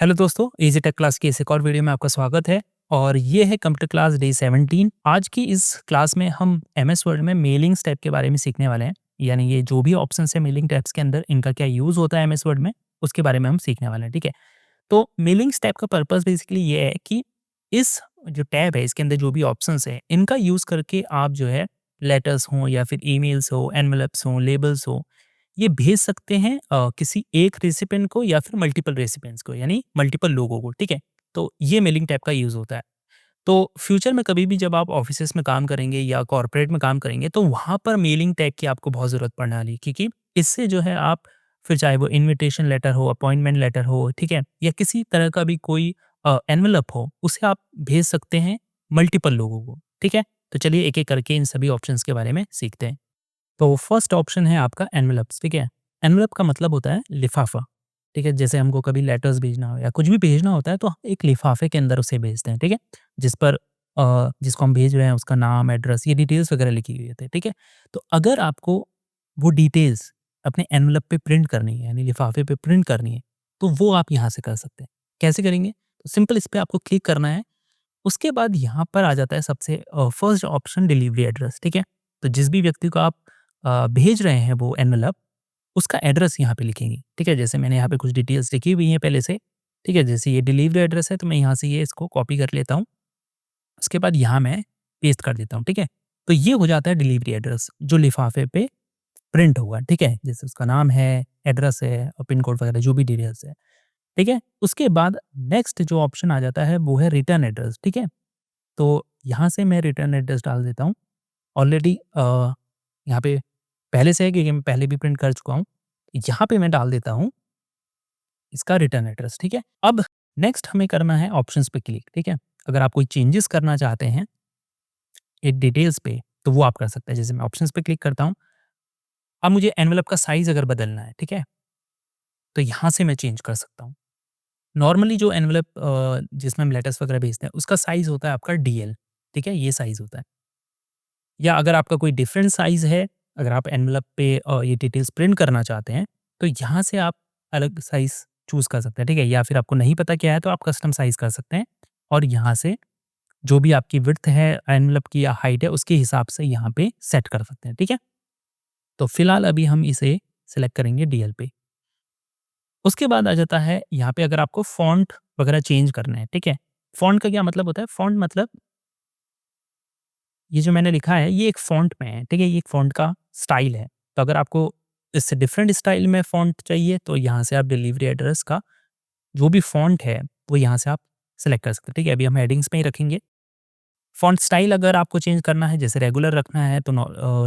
Hello दोस्तों, easy take class की इस एक और वीडियो में आपका स्वागत है और ये है कंप्यूटर क्लास डे 17। आज की इस क्लास में हम एमएस वर्ड में मेलिंग टैब के बारे में सीखने वाले हैं। यानी ये जो भी ऑप्शंस है मेलिंग टैब्स के अंदर, इनका क्या यूज़ होता है एमएस वर्ड में, उसके बारे में हम सीखने वाले हैं, ठीक है? तो मेलिंग टैब का पर्पस बेसिकली ये है कि इस जो टैब है, इसके अंदर जो भी ऑप्शंस हैं, इनका यूज़ करके आप जो है लेटर्स हों या फिर ईमेल्स हो, एनवेलप्स हों, लेबल्स हो, ये भेज सकते हैं किसी एक रेसिपिएंट को या फिर मल्टीपल रेसिपिएंट्स को, यानी मल्टीपल लोगों को, ठीक है? तो ये मेलिंग टैब का यूज़ होता है। तो फ्यूचर में कभी भी जब आप ऑफिसेज़ में काम करेंगे या कॉर्पोरेट में काम करेंगे, तो वहाँ पर मेलिंग टैग की आपको बहुत ज़रूरत पड़ने वाली है, क्योंकि इससे जो है आप फिर चाहे वो इन्विटेशन लेटर हो, अपॉइंटमेंट लेटर हो, ठीक है? या किसी तरह का भी कोई एनवेलप हो, उसे आप भेज सकते हैं मल्टीपल लोगों को, ठीक है? तो चलिए एक-एक करके इन सभी ऑप्शंस के बारे में सीखते हैं। तो फर्स्ट ऑप्शन है आपका एनवेलप्स, ठीक है? एनवेलप का मतलब होता है लिफ़ाफ़ा, ठीक है? जैसे हमको कभी लेटर्स भेजना हो या कुछ भी भेजना होता है, तो हम एक लिफ़ाफ़े के अंदर उसे भेजते हैं, ठीक है? जिस पर जिसको हम भेज रहे हैं उसका नाम, एड्रेस, ये डिटेल्स वगैरह लिखी हुई होती है, ठीक है? तो अगर आपको वो डिटेल्स अपने एनवेलप पे प्रिंट करनी है, यानी लिफ़ाफ़े पे प्रिंट करनी है, तो वो आप यहाँ से कर सकते हैं। कैसे करेंगे? तो सिंपल इस पे आपको क्लिक करना है। उसके बाद यहाँ पर आ जाता है सबसे फर्स्ट ऑप्शन, डिलीवरी एड्रेस, ठीक है? तो जिस भी व्यक्ति को आप भेज रहे हैं वो एनवेलप, उसका एड्रेस यहाँ पे लिखेंगे, ठीक है? जैसे मैंने यहाँ पे कुछ डिटेल्स लिखी हुई हैं पहले से, ठीक है? जैसे ये डिलीवरी एड्रेस है, तो मैं यहाँ से ये इसको कॉपी कर लेता हूँ। उसके बाद यहाँ मैं पेस्ट कर देता हूँ, ठीक है? तो ये हो जाता है डिलीवरी एड्रेस, जो लिफ़ाफ़े पे प्रिंट होगा, ठीक है? जैसे उसका नाम है, एड्रेस है और पिन कोड वगैरह जो भी डिटेल्स है, ठीक है? उसके बाद नेक्स्ट जो ऑप्शन आ जाता है वो है रिटर्न एड्रेस, ठीक है? तो यहाँ से मैं रिटर्न एड्रेस डाल देता हूँ। ऑलरेडी यहाँ पे पहले से है, क्योंकि मैं पहले भी प्रिंट कर चुका हूँ। यहाँ पे मैं डाल देता हूँ इसका रिटर्न एड्रेस, ठीक है? अब नेक्स्ट हमें करना है ऑप्शंस पे क्लिक, ठीक है? अगर आप कोई चेंजेस करना चाहते हैं ये डिटेल्स पे, तो वो आप कर सकते हैं। जैसे मैं ऑप्शंस पे क्लिक करता हूँ, अब मुझे एनवेलप का साइज़ अगर बदलना है, ठीक है? तो यहाँ से मैं चेंज कर सकता हूँ। नॉर्मली जो एनवेलप जिसमें हम लेटर्स वगैरह भेजते हैं, उसका साइज़ होता है आपका डीएल, ठीक है? ये साइज़ होता है। या अगर आपका कोई डिफरेंट साइज़ है, अगर आप एनवेलप पे ये डिटेल्स प्रिंट करना चाहते हैं, तो यहाँ से आप अलग साइज़ चूज़ कर सकते हैं, ठीक है? या फिर आपको नहीं पता क्या है, तो आप कस्टम साइज़ कर सकते हैं और यहाँ से जो भी आपकी विड्थ है एनवेलप की या हाइट है, उसके हिसाब से यहाँ पे सेट कर सकते हैं, ठीक है? तो फिलहाल अभी हम इसे सेलेक्ट करेंगे डीएल पे। उसके बाद आ जाता है यहाँ पे अगर आपको फ़ॉन्ट वगैरह चेंज करना है, ठीक है? फ़ॉन्ट का क्या मतलब होता है? फ़ॉन्ट मतलब ये जो मैंने लिखा है ये एक फ़ॉन्ट में है, ठीक है? ये एक फ़ॉन्ट का स्टाइल है। तो अगर आपको इससे डिफरेंट स्टाइल में फ़ॉन्ट चाहिए, तो यहाँ से आप डिलीवरी एड्रेस का जो भी फ़ॉन्ट है वो यहाँ से आप सेलेक्ट कर सकते हैं, ठीक है? अभी हम हेडिंग्स में ही रखेंगे। फ़ॉन्ट स्टाइल अगर आपको चेंज करना है, जैसे रेगुलर रखना है तो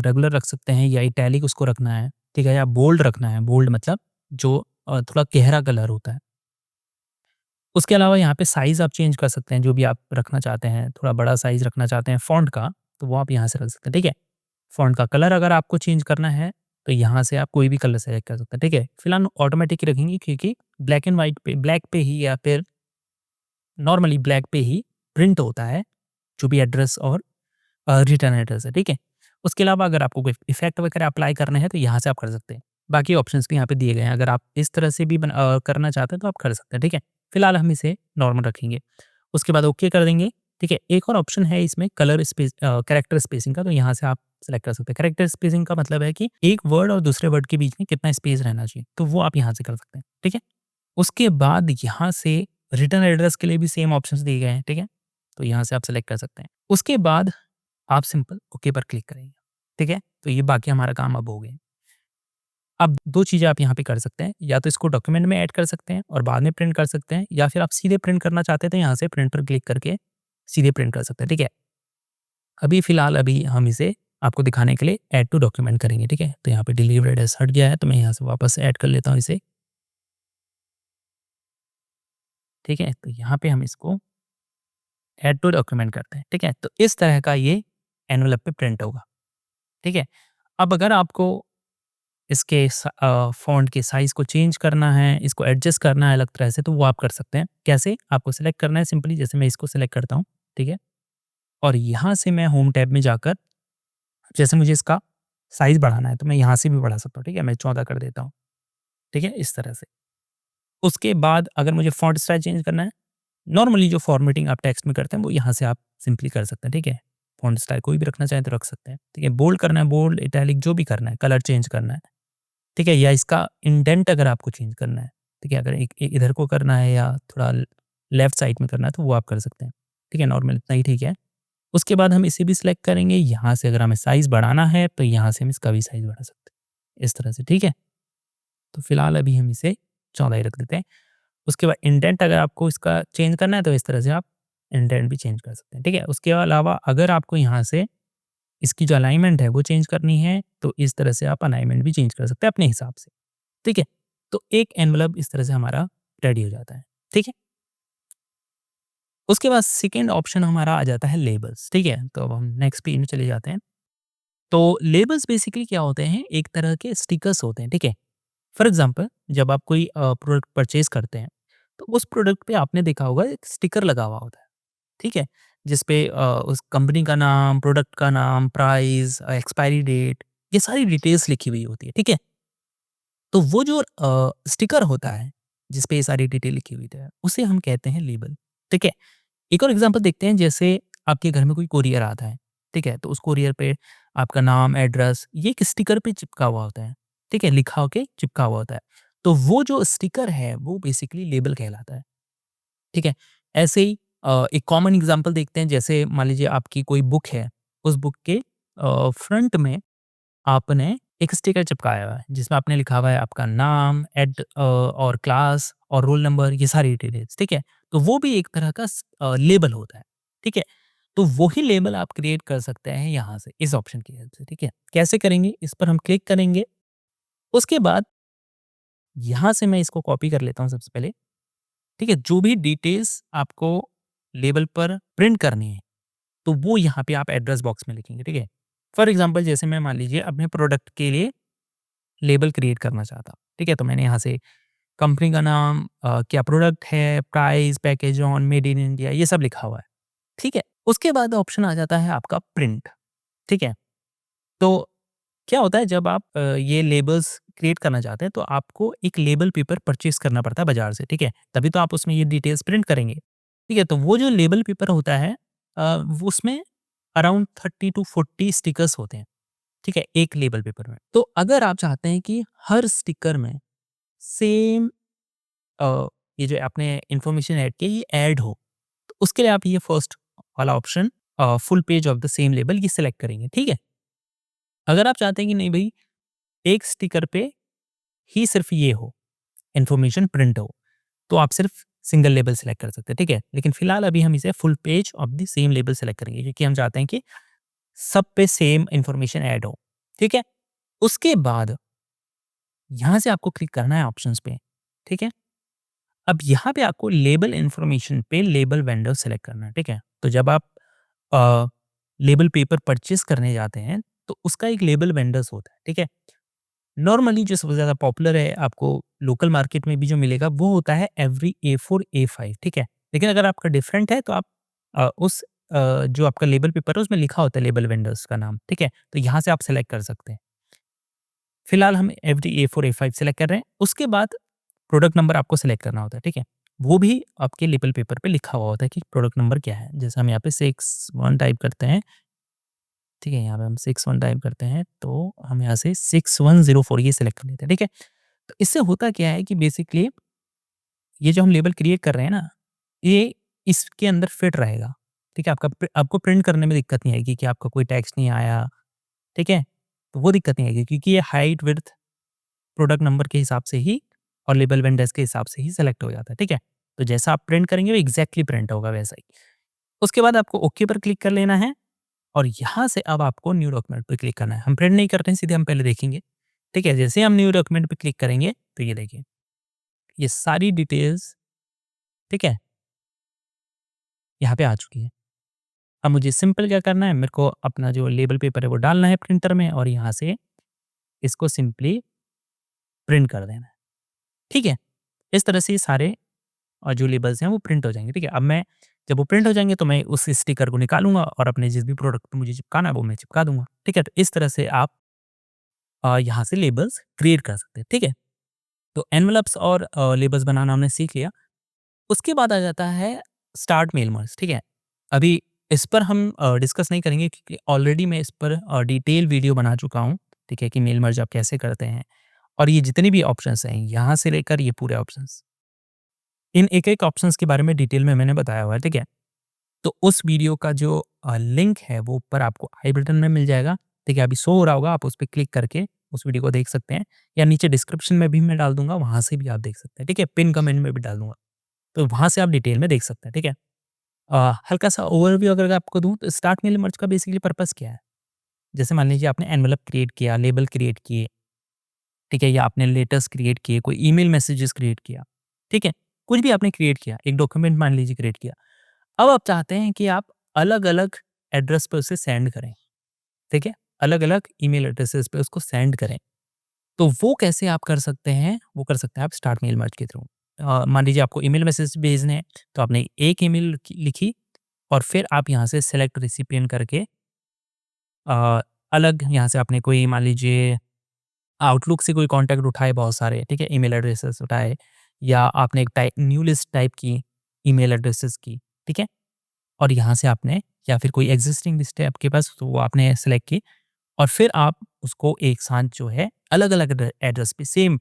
रेगुलर रख सकते हैं, या इटैलिक उसको रखना है, ठीक है? या बोल्ड रखना है, बोल्ड मतलब जो थोड़ा गहरा कलर होता है। उसके अलावा यहाँ पे साइज़ आप चेंज कर सकते हैं, जो भी आप रखना चाहते हैं, थोड़ा बड़ा साइज़ रखना चाहते हैं फ़ॉन्ट का, तो वो आप यहाँ से रख सकते हैं, ठीक है? फ़ॉन्ट का कलर अगर आपको चेंज करना है, तो यहाँ से आप कोई भी कलर सेलेक्ट कर सकते हैं, ठीक है? फिलहाल ऑटोमैटिक ही रखेंगे, क्योंकि ब्लैक एंड व्हाइट पे, ब्लैक पे ही या फिर नॉर्मली ब्लैक पे ही प्रिंट होता है, जो भी एड्रेस और रिटर्न एड्रेस है, ठीक है? उसके अलावा अगर आपको कोई इफ़ेक्ट वगैरह अप्लाई करने हैं, तो यहाँ से आप कर सकते हैं। बाकी ऑप्शंस भी यहाँ पे दिए गए हैं, अगर आप इस तरह से भी करना चाहते हैं, तो आप कर सकते हैं, ठीक है? फिलहाल हम इसे नॉर्मल रखेंगे। उसके बाद ओके कर देंगे, ठीक है? एक और ऑप्शन है इसमें कलर स्पेस कैरेक्टर स्पेसिंग का, तो यहाँ से आप सेलेक्ट कर सकते हैं। कैरेक्टर स्पेसिंग का मतलब है कि एक वर्ड और दूसरे वर्ड के बीच में कितना स्पेस रहना चाहिए, तो वो आप यहाँ से कर सकते हैं, ठीक है? उसके बाद यहाँ से रिटर्न एड्रेस के लिए भी सेम ऑप्शंस दिए गए हैं, ठीक है? तो यहाँ से आप सेलेक्ट कर सकते हैं। उसके बाद आप सिंपल ओके पर क्लिक करेंगे, ठीक है? तो ये बाकी हमारा काम अब हो गया। अब 2 चीज़ें आप यहाँ पे कर सकते हैं, या तो इसको डॉक्यूमेंट में ऐड कर सकते हैं और बाद में प्रिंट कर सकते हैं, या फिर आप सीधे प्रिंट करना चाहते हैं, तो यहाँ से प्रिंट पर क्लिक करके सीधे प्रिंट कर सकते हैं, ठीक है? अभी फिलहाल अभी हम इसे आपको दिखाने के लिए ऐड टू डॉक्यूमेंट करेंगे, ठीक है? तो यहाँ पे डिलीवरी एड्रेस हट गया है, तो मैं यहाँ से वापस ऐड कर लेता हूँ इसे, ठीक है? तो यहाँ पे हम इसको ऐड टू डॉक्यूमेंट करते हैं, ठीक है? तो इस तरह का ये एनवेलप पे प्रिंट होगा, ठीक है? अब अगर आपको इसके फ़ॉन्ट के साइज़ को चेंज करना है, इसको एडजस्ट करना है अलग तरह से, तो वो आप कर सकते हैं। कैसे? आपको सेलेक्ट करना है सिंपली, जैसे मैं इसको सेलेक्ट करता हूँ, ठीक है? और यहाँ से मैं होम टैब में जाकर, जैसे मुझे इसका साइज़ बढ़ाना है, तो मैं यहाँ से भी बढ़ा सकता हूँ, ठीक है? मैं 14 कर देता हूँ, ठीक है? इस तरह से। उसके बाद अगर मुझे फ़ॉन्ट स्टाइल चेंज करना है, नॉर्मली जो फ़ॉर्मेटिंग आप टेक्स्ट में करते हैं वो यहाँ से आप सिंपली कर सकते हैं, ठीक है? फ़ॉन्ट स्टाइल कोई भी रखना चाहें तो रख सकते हैं, ठीक है? बोल्ड करना है बोल्ड, इटैलिक जो भी करना है, कलर चेंज करना है, ठीक है? या इसका इंडेंट अगर आपको चेंज करना है, ठीक है? अगर एक एक इधर को करना है या थोड़ा लेफ्ट साइड में करना है तो वो आप कर सकते हैं, ठीक है? नॉर्मल इतना ही ठीक है। उसके बाद हम इसे भी सिलेक्ट करेंगे, यहाँ से अगर हमें साइज़ बढ़ाना है तो यहाँ से हम इसका भी साइज़ बढ़ा सकते हैं, इस तरह से, ठीक है? तो फिलहाल अभी हम इसे 14 ही रख देते हैं। उसके बाद इंडेंट अगर आपको इसका चेंज करना है तो इस तरह से आप इंडेंट भी चेंज कर सकते हैं, ठीक है? उसके अलावा अगर आपको यहाँ से इसकी जो अलाइनमेंट है वो चेंज करनी है तो इस तरह से आप अलाइनमेंट भी चेंज कर सकते हैं अपने हिसाब से, ठीक है? तो एक एनवेलप इस तरह से हमारा रेडी हो जाता है, ठीक है? उसके बाद सेकंड ऑप्शन हमारा आ जाता है लेबल्स, ठीक है? तो अब हम नेक्स्ट पेज में चले जाते हैं। तो लेबल्स बेसिकली क्या होते हैं? एक तरह के स्टिकर्स होते हैं, ठीक है? फॉर एग्ज़ाम्पल जब आप कोई प्रोडक्ट परचेज़ करते हैं, तो उस प्रोडक्ट पे आपने देखा होगा एक स्टिकर लगा हुआ होता है, ठीक है? जिस पे उस कंपनी का नाम, प्रोडक्ट का नाम, प्राइस, एक्सपायरी डेट ये सारी डिटेल्स लिखी हुई होती है, ठीक है? तो वो जो स्टिकर होता है, जिस पे ये सारी डिटेल लिखी हुई है, उसे हम कहते हैं लेबल, ठीक है? एक और एग्ज़ाम्पल देखते हैं जैसे आपके घर में कोई कोरियर आता है, ठीक है? तो उस कोरियर पे आपका नाम, एड्रेस ये एक स्टिकर पे चिपका हुआ होता है, ठीक है? लिखा होके चिपका हुआ होता है। तो वो जो स्टिकर है वो बेसिकली लेबल कहलाता है, ठीक है? ऐसे ही एक कॉमन एग्ज़ाम्पल देखते हैं जैसे मान लीजिए आपकी कोई बुक है, उस बुक के फ्रंट में आपने एक स्टिकर चिपकाया हुआ है जिसमें आपने लिखा हुआ है आपका नाम, और क्लास और रोल नंबर ये सारी डिटेल्स, ठीक है? तो वो भी एक तरह का लेबल होता है, ठीक है? तो वही लेबल आप क्रिएट कर सकते हैं यहाँ से, इस ऑप्शन की हेल्प से, ठीक है? कैसे करेंगे? इस पर हम क्लिक करेंगे, उसके बाद यहाँ से मैं इसको कॉपी कर लेता हूँ सबसे पहले, ठीक है? जो भी डिटेल्स आपको लेबल पर प्रिंट करनी है, तो वो यहाँ पे आप एड्रेस बॉक्स में लिखेंगे, ठीक है? फॉर एग्ज़ाम्पल जैसे मैं मान लीजिए अपने प्रोडक्ट के लिए लेबल क्रिएट करना चाहता हूँ, ठीक है? तो मैंने यहाँ से कंपनी का नाम, क्या प्रोडक्ट है, price, package on, made in India ये सब लिखा हुआ है, ठीक है? उसके बाद ऑप्शन आ जाता है आपका प्रिंट, ठीक है? तो क्या होता है जब आप ये लेबल्स क्रिएट करना चाहते हैं तो आपको एक लेबल पेपर परचेज़ करना पड़ता है बाज़ार से, ठीक है? तभी तो आप उसमें ये डिटेल्स प्रिंट करेंगे, ठीक है? तो वो जो लेबल पेपर होता है वो उसमें अराउंड 30 टू 40 स्टिकर्स होते हैं, ठीक है? एक लेबल पेपर में। तो अगर आप चाहते हैं कि हर स्टिकर में सेम ये जो आपने इन्फॉर्मेशन ऐड की ये ऐड हो, तो उसके लिए आप ये फर्स्ट वाला option full page of the same label ये सिलेक्ट करेंगे, ठीक है? अगर आप चाहते हैं कि नहीं भई एक स्टिकर पे ही सिर्फ़ ये हो, इन्फॉर्मेशन प्रिंट हो, तो आप सिर्फ़ सिंगल लेबल सिलेक्ट कर सकते हैं, ठीक है? लेकिन फिलहाल अभी हम इसे full page of the same label select करेंगे क्योंकि हम चाहते हैं कि सब पे सेम इन्फॉर्मेशन ऐड हो, ठीक है? उसके बाद यहाँ से आपको क्लिक करना है ऑप्शंस पे, ठीक है? अब यहाँ पे आपको लेबल इन्फॉर्मेशन पे लेबल वेंडर सेलेक्ट करना है, ठीक है? तो जब आप अ, लेबल पेपर परचेज़ करने जाते हैं, तो उसका एक लेबल वेंडर्स होता है, ठीक है? नॉर्मली जो सबसे ज़्यादा पॉपुलर है, आपको लोकल मार्केट में भी जो मिलेगा, वो होता है एवरी ए4, ए5 ठीक है? लेकिन अगर आपका डिफरेंट है, तो आप जो आपका लेबल पेपर है, उसमें लिखा होता है लेबल वेंडर्स का नाम, ठीक है? तो यहाँ से आप सेलेक्ट कर सकते हैं। फिलहाल हम एवरी ए4, ए5 सेलेक्ट कर रहे हैं, उसके बाद प्रोडक्ट नंबर आपको सेलेक्ट करना होता है, ठीक है? वो भी आपके लेबल पेपर पे लिखा हुआ होता है कि प्रोडक्ट नंबर क्या है। जैसे हम यहाँ पे 61 टाइप करते हैं, ठीक है? यहाँ पे हम 61 टाइप करते हैं, तो हम यहाँ से 6104 ये सेलेक्ट कर लेते हैं, ठीक है? तो इससे होता क्या है कि बेसिकली ये जो हम लेबल क्रिएट कर रहे हैं ना, ये इसके अंदर फिट रहेगा, ठीक है? आपको प्रिंट करने में दिक्कत नहीं आएगी कि आपका कोई टेक्स्ट नहीं आया, ठीक है? तो वो दिक्कत नहीं आएगी क्योंकि ये हाइट, विड्थ, प्रोडक्ट नंबर के हिसाब से ही और लेबल वेंडर्स के हिसाब से ही सेलेक्ट हो जाता है, ठीक है? तो जैसा आप प्रिंट करेंगे वो एग्ज़ैक्टली प्रिंट होगा वैसा ही। उसके बाद आपको ओके पर क्लिक कर लेना है और यहाँ से अब आपको न्यू डॉक्यूमेंट पे क्लिक करना है। हम प्रिंट नहीं करते हैं, सीधे हम पहले देखेंगे, ठीक है? जैसे ही हम न्यू डॉक्यूमेंट पे क्लिक करेंगे, तो ये देखिए, ये सारी डिटेल्स, ठीक है? यहाँ पे आ चुकी है। अब मुझे सिंपल क्या करना है, मेरे को अपना जो लेबल पेपर है वो डालना है प्रिंटर में और यहाँ से इसको सिंपली प्रिंट कर देना है, ठीक है? इस तरह से ये सारे जो लेबल्स हैं वो प्रिंट हो जाएँगे, ठीक है? अब मैं जब वो प्रिंट हो जाएँगे तो मैं उस स्टिकर को निकालूँगा और अपने जिस भी प्रोडक्ट पे मुझे चिपकाना है वो मैं चिपका दूँगा, ठीक है? तो इस तरह से आप यहाँ से लेबल्स क्रिएट कर सकते हैं, ठीक है? तो एनवेलप्स और लेबल्स बनाना हमने सीख लिया। उसके बाद आ जाता है स्टार्ट मेल मर्ज, ठीक है? अभी इस पर हम डिस्कस नहीं करेंगे क्योंकि ऑलरेडी मैं इस पर डिटेल वीडियो बना चुका हूँ, ठीक है? कि मेल मर्ज आप कैसे करते हैं और ये जितने भी ऑप्शंस हैं, यहाँ से लेकर ये पूरे ऑप्शंस, इन एक-एक ऑप्शंस के बारे में डिटेल में मैंने बताया हुआ है, ठीक है? तो उस वीडियो का जो लिंक है वो ऊपर आपको आई बटन में मिल जाएगा, ठीक है? अभी शो हो रहा होगा, आप उस पे क्लिक करके उस वीडियो को देख सकते हैं या नीचे डिस्क्रिप्शन में भी मैं डाल दूँगा, वहाँ से भी आप देख सकते हैं, ठीक है? पिन कमेंट में भी डाल दूँगा, तो वहाँ से आप डिटेल में देख सकते हैं, ठीक है? हल्का-सा ओवरव्यू अगर आपको दूँ तो स्टार्ट मेल मर्ज का बेसिकली पर्पज़ क्या है? जैसे मान लीजिए आपने एनवेलप क्रिएट किया, लेबल क्रिएट किए, ठीक है? या आपने लेटर्स क्रिएट किए, कोई ईमेल मैसेजेस क्रिएट किया, ठीक है? कुछ भी आपने क्रिएट किया, एक डॉक्यूमेंट मान लीजिए क्रिएट किया। अब आप चाहते हैं कि आप अलग-अलग एड्रेस पे उसे सेंड करें, ठीक है? अलग-अलग ईमेल एड्रेसेस पे उसको सेंड करें। तो वो कैसे आप कर सकते हैं? वो कर सकते हैं आप स्टार्ट मेल मर्ज के थ्रू। मान लीजिए आपको ईमेल मैसेज भेजने हैं, तो आपने एक ईमेल लिखी और फिर आप यहाँ से सेलेक्ट रिसिपिएंट करके अलग यहाँ से आपने कोई मान लीजिए आउटलुक से कोई कॉन्टैक्ट उठाए बहुत सारे, ठीक है? ईमेल एड्रेसेस उठाए या आपने एक न्यू लिस्ट टाइप की ईमेल एड्रेसेस की, ठीक है? और यहाँ से आपने या फिर कोई एक्जिस्टिंग लिस्ट है आपके पास तो वो आपने सेलेक्ट की और फिर आप उसको एक साथ जो है अलग-अलग एड्रेस पे सेम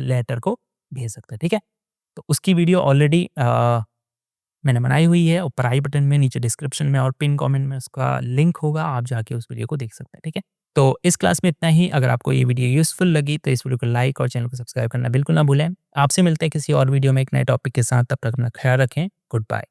लेटर को भेज सकते हैं, ठीक है? तो उसकी वीडियो ऑलरेडी मैंने बनाई हुई है, ऊपर आई बटन में, नीचे डिस्क्रिप्शन में और पिन कमेंट में उसका लिंक होगा, आप जाके उस वीडियो को देख सकते हैं, ठीक है? तो इस क्लास में इतना ही। अगर आपको ये वीडियो यूज़फुल लगी तो इस वीडियो को लाइक और चैनल को सब्सक्राइब करना बिल्कुल ना भूलें। आपसे मिलते हैं किसी और वीडियो में एक नए टॉपिक के साथ, तब तक अपना ख्याल रखें। Good bye.